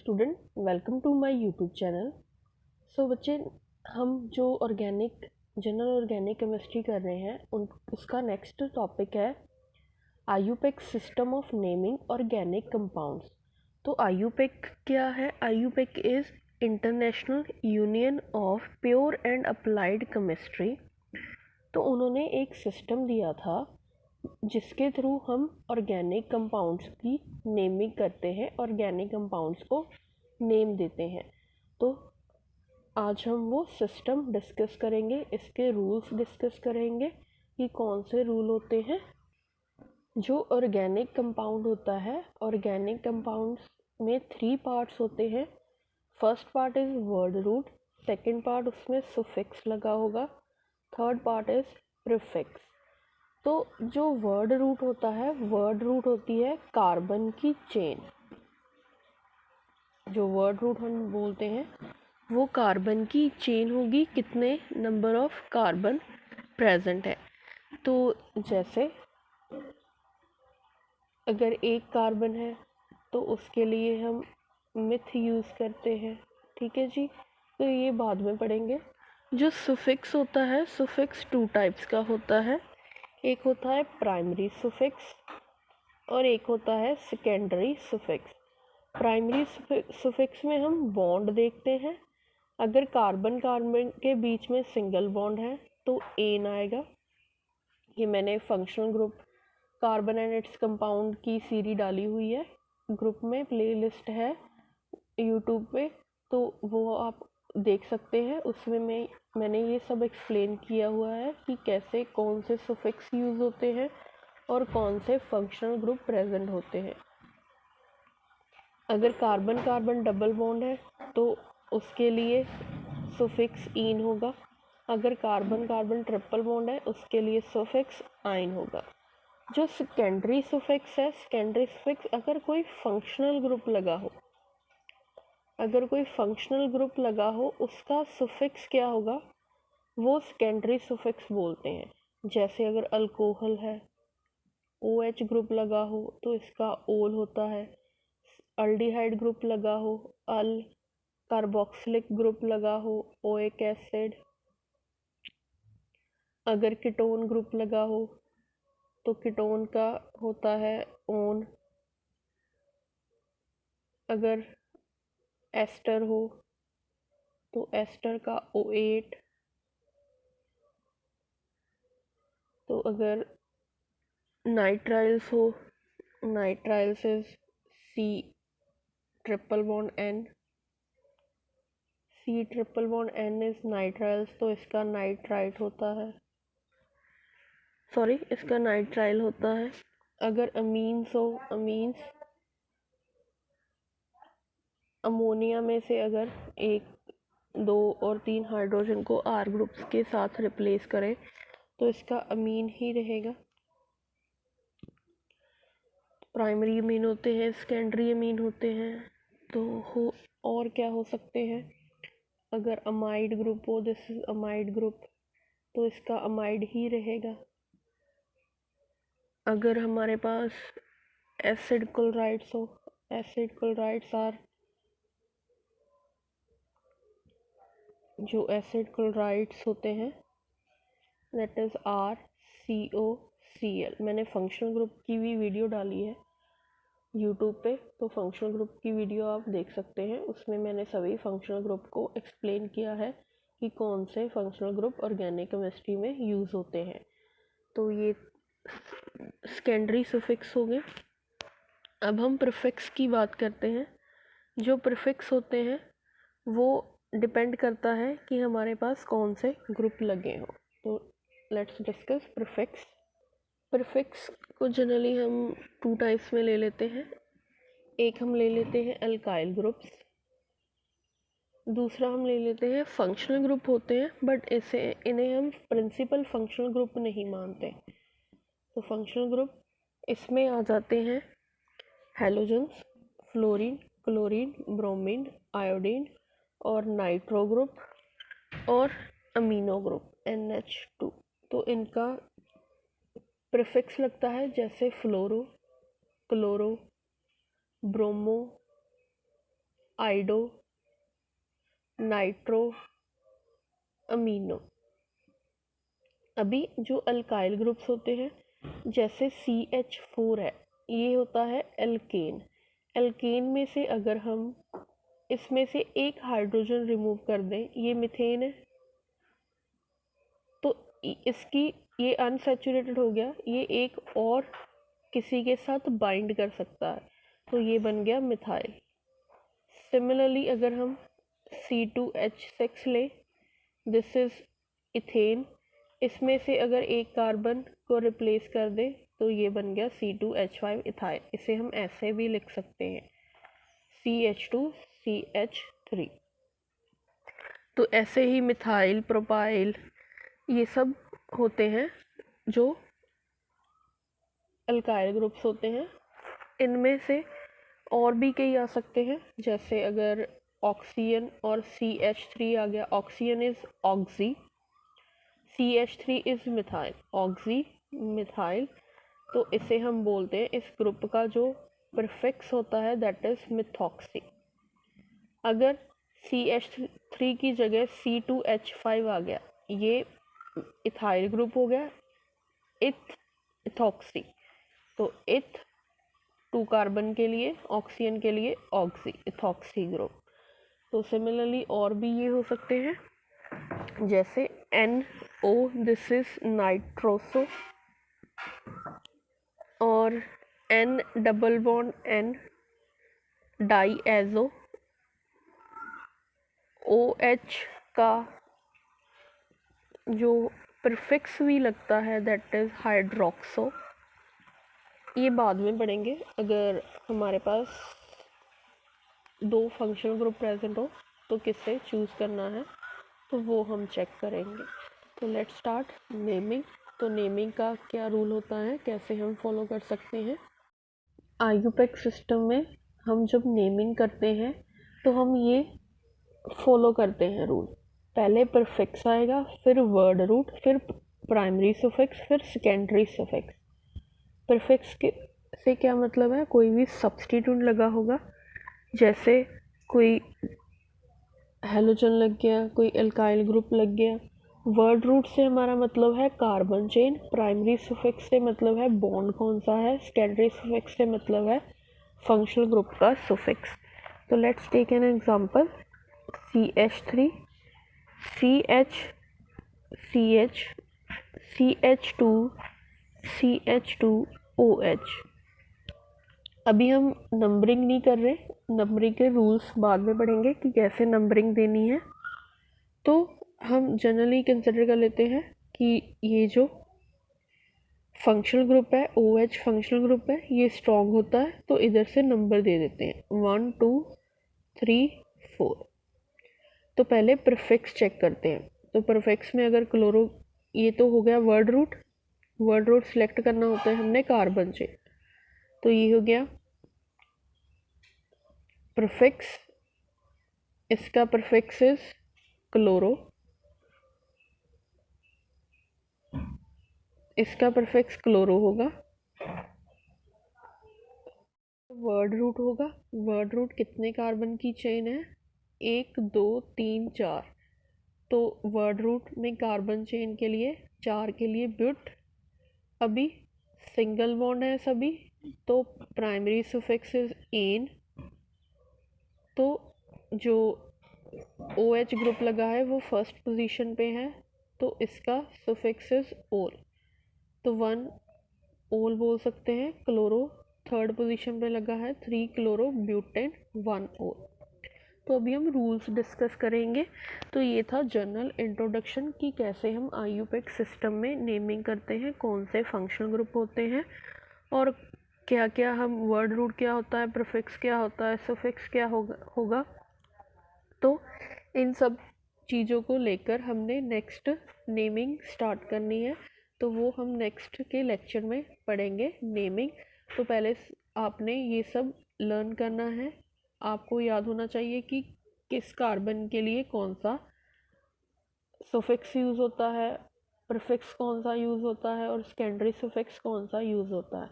Student, welcome to my YouTube channel. So बच्चे, हम जो जनरल ऑर्गेनिक केमिस्ट्री कर रहे हैं उसका नेक्स्ट टॉपिक है IUPAC system of naming organic compounds. तो आईयूपीएसी क्या है? IUPAC is international union of pure and applied chemistry. तो उन्होंने एक सिस्टम दिया था जिसके थ्रू हम ऑर्गेनिक कंपाउंड्स की नेमिंग करते हैं, ऑर्गेनिक कंपाउंड्स को नेम देते हैं। तो आज हम वो सिस्टम डिस्कस करेंगे, इसके रूल्स डिस्कस करेंगे कि कौन से रूल होते हैं। जो ऑर्गेनिक कंपाउंड होता है, ऑर्गेनिक कंपाउंड्स में 3 पार्ट्स होते हैं। First part is word root, second part उसमें सुफिक्स लगा होगा, थर्ड पार्ट इज़ प्रीफिक्स। तो जो वर्ड रूट होता है, वर्ड रूट होती है कार्बन की चेन। जो वर्ड रूट हम बोलते हैं वो कार्बन की चेन होगी, कितने नंबर ऑफ कार्बन प्रेजेंट है। तो जैसे अगर एक कार्बन है तो उसके लिए हम मिथ यूज़ करते हैं, ठीक है जी। तो ये बाद में पढ़ेंगे। जो सुफिक्स होता है, सुफिक्स 2 टाइप्स का होता है। एक होता है प्राइमरी सुफिक्स और एक होता है सेकेंडरी सुफिक्स। प्राइमरी सुफिक्स में हम बॉन्ड देखते हैं। अगर कार्बन कार्बन के बीच में सिंगल बॉन्ड है तो एन आएगा। ये मैंने functional group carbon and its compound की सीरीज डाली हुई है, ग्रुप में प्लेलिस्ट है यूट्यूब पे, तो वो आप देख सकते हैं। उसमें मैंने ये सब एक्सप्लेन किया हुआ है कि कैसे कौन से सुफिक्स यूज़ होते हैं और कौन से फंक्शनल ग्रुप प्रेजेंट होते हैं। अगर कार्बन कार्बन डबल बॉन्ड है तो उसके लिए सुफिक्स ईन होगा। अगर कार्बन कार्बन ट्रिपल बॉन्ड है उसके लिए सुफिक्स आइन होगा। जो सेकेंडरी सुफिक्स है, सेकेंडरी सुफिक्स अगर कोई फंक्शनल ग्रुप लगा हो, अगर कोई फंक्शनल ग्रुप लगा हो उसका सुफिक्स क्या होगा, वो सेकेंडरी सुफिक्स बोलते हैं। जैसे अगर अल्कोहल है, OH ग्रुप लगा हो तो इसका ओल होता है। अल्डिहाइड ग्रुप लगा हो अल, कार्बोक्सिलिक ग्रुप लगा हो ओइक एसिड। अगर कीटोन ग्रुप लगा हो तो कीटोन का होता है ओन। अगर एस्टर हो तो एस्टर का O8। तो अगर नाइट्राइल्स हो, nitriles is C triple bond N, C triple bond N is nitriles, तो इसका नाइट्राइट होता है, सॉरी इसका नाइट्राइल होता है। अगर अमीन्स हो, अमीन्स अमोनिया में से अगर 1, 2 और 3 हाइड्रोजन को R ग्रुप्स के साथ रिप्लेस करें तो इसका अमीन ही रहेगा। प्राइमरी अमीन होते हैं, सेकेंडरी अमीन होते हैं। तो हो और क्या हो सकते हैं? अगर अमाइड ग्रुप हो, दिस इज अमाइड ग्रुप, तो इसका अमाइड ही रहेगा। अगर हमारे पास एसिड क्लोराइड्स हो, एसिड क्लोराइड्स आर, जो एसिड क्लोराइड्स होते हैं दैट इज RCOCl। मैंने फंक्शनल ग्रुप की भी वीडियो डाली है यूट्यूब पे, तो फंक्शनल ग्रुप की वीडियो आप देख सकते हैं। उसमें मैंने सभी फंक्शनल ग्रुप को एक्सप्लेन किया है कि कौन से फंक्शनल ग्रुप ऑर्गेनिक केमिस्ट्री में यूज़ होते हैं। तो ये सेकेंडरी सुफिक्स हो गए। अब हम प्रीफिक्स की बात करते हैं। जो प्रीफिक्स होते हैं वो डिपेंड करता है कि हमारे पास कौन से ग्रुप लगे हों। तो लेट्स डिस्कस प्रीफिक्स। प्रीफिक्स को जनरली हम 2 टाइप्स में ले लेते हैं। एक हम ले लेते हैं अल्काइल ग्रुप्स, दूसरा हम ले लेते हैं फंक्शनल ग्रुप होते हैं, बट इन्हें हम प्रिंसिपल फंक्शनल ग्रुप नहीं मानते। तो फंक्शनल ग्रुप इसमें आ जाते हैं halogens, fluorine, chlorine, bromine, iodine और नाइट्रो ग्रुप और अमीनो ग्रुप NH2। तो इनका प्रीफिक्स लगता है जैसे फ्लोरो, क्लोरो, ब्रोमो, आइडो, नाइट्रो, अमीनो। अभी जो अल्काइल ग्रुप्स होते हैं जैसे CH4 है, ये होता है एल्केन। एल्केन में से अगर हम इसमें से एक हाइड्रोजन रिमूव कर दें, ये मीथेन है, तो इसकी ये अनसैचुरेटेड हो गया, ये एक और किसी के साथ बाइंड कर सकता है, तो ये बन गया मिथाइल। सिमिलरली अगर हम C2H6 लें, दिस इज इथेन, इसमें से अगर एक कार्बन को रिप्लेस कर दे तो ये बन गया C2H5 इथाइल। इसे हम ऐसे भी लिख सकते हैं CH2CH3। तो ऐसे ही मिथाइल, प्रोपाइल, ये सब होते हैं जो अल्काइल ग्रुप्स होते हैं। इनमें से और भी कई आ सकते हैं, जैसे अगर ऑक्सीजन और CH3 आ गया, oxygen is oxy, CH3 is methyl, oxy methyl, तो इसे हम बोलते हैं, इस ग्रुप का जो प्रीफिक्स होता है दैट इज मिथॉक्सी। अगर CH3 की जगह C2H5 आ गया, ये इथाइल ग्रुप हो गया, इथॉक्सी, तो इथ 2 कार्बन के लिए, ऑक्सीजन के लिए ऑक्सी, इथॉक्सी ग्रुप। तो सिमिलरली और भी ये हो सकते हैं, जैसे NO, दिस इज नाइट्रोसो, और N double bond N, डाईएजो, OH का जो प्रीफिक्स भी लगता है दैट इज हाइड्रोक्सो। ये बाद में पढ़ेंगे, अगर हमारे पास 2 फंक्शनल ग्रुप प्रेजेंट हो तो किससे चूज़ करना है, तो वो हम चेक करेंगे। तो लेट्स स्टार्ट नेमिंग। तो नेमिंग का क्या रूल होता है, कैसे हम फॉलो कर सकते हैं। IUPAC सिस्टम में हम जब नेमिंग करते हैं तो हम ये फॉलो करते हैं रूल। पहले प्रीफिक्स आएगा, फिर वर्ड रूट, फिर प्राइमरी सफिक्स, फिर सेकेंडरी सफिक्स। प्रीफिक्स के से क्या मतलब है, कोई भी सब्स्टिट्यूट लगा होगा, जैसे कोई हेलोजन लग गया, कोई एल्काइल ग्रुप लग गया। वर्ड रूट से हमारा मतलब है कार्बन चेन, प्राइमरी सफिक्स से मतलब है बॉन्ड कौन सा है, सेकेंडरी सफिक्स से मतलब है फंक्शनल ग्रुप का सफिक्स। तो let's take an example, CH3, CH, CH, CH2, CH2OH। अभी हम नंबरिंग नहीं कर रहे, नंबरिंग के रूल्स बाद में पढ़ेंगे कि कैसे नंबरिंग देनी है। तो हम जनरली कंसिडर कर लेते हैं कि ये जो फंक्शनल ग्रुप है, OH फंक्शनल ग्रुप है, ये स्ट्रॉन्ग होता है, तो इधर से नंबर दे देते हैं 1 2 3 4। तो पहले प्रीफिक्स चेक करते हैं। तो प्रीफिक्स में अगर क्लोरो, ये तो हो गया word root, word root select करना होता है हमने कार्बन से, तो ये हो गया प्रीफिक्स, इसका प्रीफिक्स इज क्लोरो, इसका प्रीफिक्स क्लोरो होगा। वर्ड रूट होगा, वर्ड रूट कितने कार्बन की चेन है, 1 2 3 4, तो वर्ड रूट में कार्बन चेन के लिए 4 के लिए ब्यूट। अभी सिंगल बॉन्ड है सभी, तो प्राइमरी सफिक्स इज एन, तो जो OH ग्रुप लगा है वो फर्स्ट पोजीशन पे है, तो इसका सफिक्स इज ओल, तो 1 ओल बोल सकते हैं। क्लोरो थर्ड पोजीशन पे लगा है, 3 क्लोरो ब्यूटेन 1 ओल। तो अभी हम रूल्स डिस्कस करेंगे। तो ये था जनरल इंट्रोडक्शन कि कैसे हम IUPAC सिस्टम में नेमिंग करते हैं, कौन से फंक्शनल ग्रुप होते हैं, और क्या क्या हम वर्ड रूट क्या होता है, प्रीफिक्स क्या होता है, सफिक्स क्या होगा। तो इन सब चीज़ों को लेकर हमने नेक्स्ट नेमिंग स्टार्ट करनी है, तो वो हम नेक्स्ट के लेक्चर में पढ़ेंगे नेमिंग। तो पहले आपने ये सब लर्न करना है, आपको याद होना चाहिए कि किस कार्बन के लिए कौन सा सफिक्स यूज़ होता है, प्रीफिक्स कौन सा यूज़ होता है, और सेकेंडरी सफिक्स कौन सा यूज़ होता है।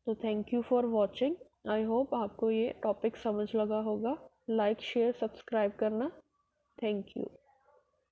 तो thank you for watching, I hope आपको ये टॉपिक समझ लगा होगा। लाइक शेयर सब्सक्राइब करना। Thank you.